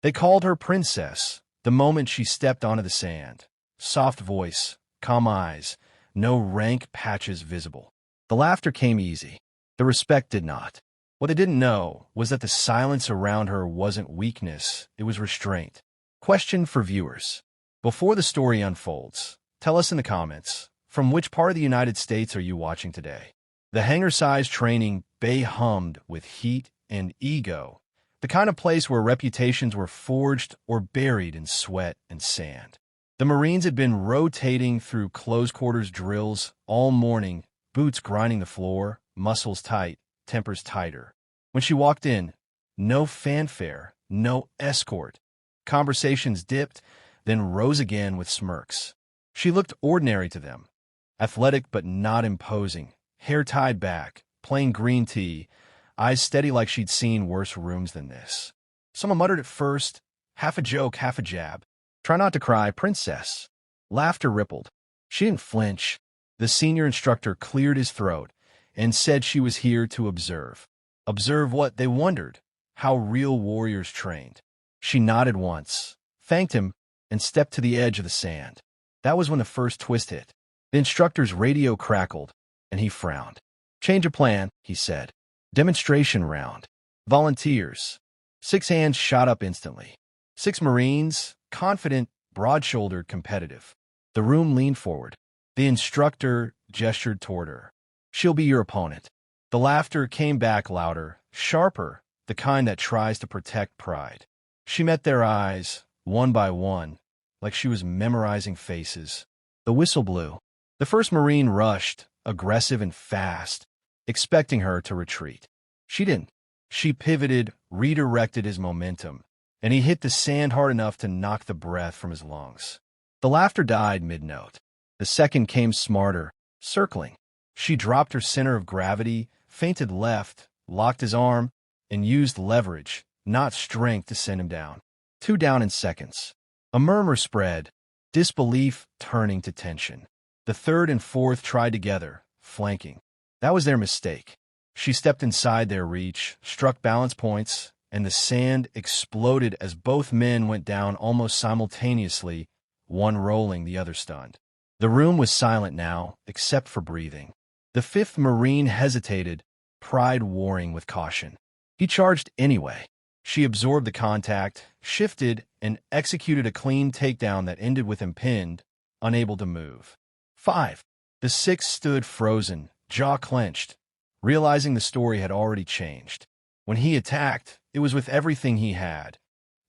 They called her Princess the moment she stepped onto the sand. Soft voice, calm eyes, no rank patches visible. The laughter came easy. The respect did not. What they didn't know was that the silence around her wasn't weakness, it was restraint. Question for viewers. Before the story unfolds, tell us in the comments, from which part of the United States are you watching today? The hangar-size training bay hummed with heat and ego, the kind of place where reputations were forged or buried in sweat and sand. The Marines had been rotating through close-quarters drills all morning, boots grinding the floor, muscles tight, tempers tighter. When she walked in, no fanfare, no escort. Conversations dipped, then rose again with smirks. She looked ordinary to them, athletic but not imposing, hair tied back, plain green tee, eyes steady like she'd seen worse rooms than this. Someone muttered at first, half a joke, half a jab. Try not to cry, Princess. Laughter rippled. She didn't flinch. The senior instructor cleared his throat and said she was here to observe. Observe what? They wondered. How real warriors trained. She nodded once, thanked him, and stepped to the edge of the sand. That was when the first twist hit. The instructor's radio crackled, and he frowned. Change of plan, he said. Demonstration round. Volunteers. 6 hands shot up instantly. 6 Marines, confident, broad-shouldered, competitive. The room leaned forward. The instructor gestured toward her. She'll be your opponent. The laughter came back louder, sharper, the kind that tries to protect pride. She met their eyes, one by one, like she was memorizing faces. The whistle blew. The first Marine rushed, aggressive and fast, expecting her to retreat. She didn't. She pivoted, redirected his momentum, and he hit the sand hard enough to knock the breath from his lungs. The laughter died mid-note. The second came smarter, circling. She dropped her center of gravity, feinted left, locked his arm, and used leverage, not strength, to send him down. 2 down in seconds. A murmur spread, disbelief turning to tension. The third and fourth tried together, flanking. That was their mistake. She stepped inside their reach, struck balance points, and the sand exploded as both men went down almost simultaneously, one rolling, the other stunned. The room was silent now, except for breathing. The 5th Marine hesitated, pride warring with caution. He charged anyway. She absorbed the contact, shifted, and executed a clean takedown that ended with him pinned, unable to move. 5. The 6th stood frozen, jaw clenched, realizing the story had already changed. When he attacked, it was with everything he had,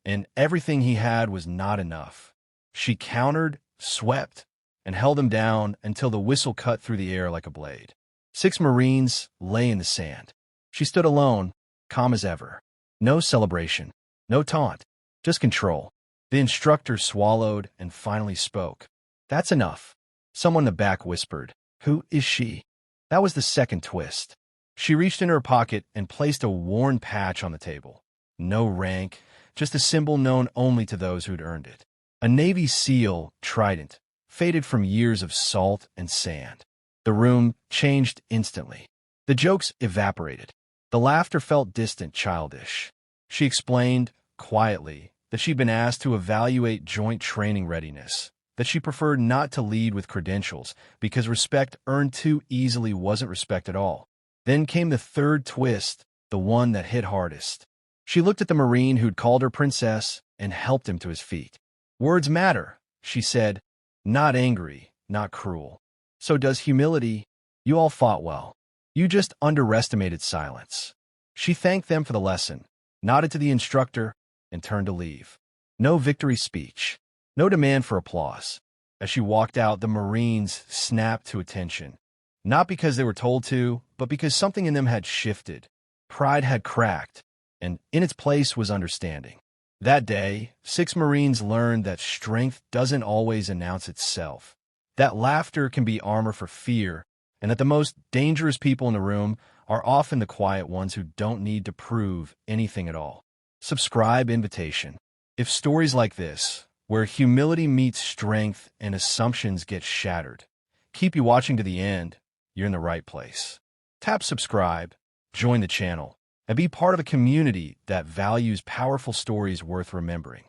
and everything he had was not enough. She countered, swept, and held him down until the whistle cut through the air like a blade. 6 Marines lay in the sand. She stood alone, calm as ever. No celebration, no taunt, just control. The instructor swallowed and finally spoke. That's enough. Someone in the back whispered, "Who is she?" That was the second twist. She reached in her pocket and placed a worn patch on the table. No rank, just a symbol known only to those who'd earned it. A Navy SEAL trident, faded from years of salt and sand. The room changed instantly. The jokes evaporated. The laughter felt distant, childish. She explained, quietly, that she'd been asked to evaluate joint training readiness, that she preferred not to lead with credentials because respect earned too easily wasn't respect at all. Then came the third twist, the one that hit hardest. She looked at the Marine who'd called her princess and helped him to his feet. Words matter, she said, not angry, not cruel. So does humility. You all fought well. You just underestimated silence. She thanked them for the lesson, nodded to the instructor, and turned to leave. No victory speech, no demand for applause. As she walked out, the Marines snapped to attention. Not because they were told to, but because something in them had shifted. Pride had cracked, and in its place was understanding. That day, 6 Marines learned that strength doesn't always announce itself, that laughter can be armor for fear, and that the most dangerous people in the room are often the quiet ones who don't need to prove anything at all. Subscribe invitation. If stories like this, where humility meets strength and assumptions get shattered, keep you watching to the end, you're in the right place. Tap subscribe, join the channel, and be part of a community that values powerful stories worth remembering.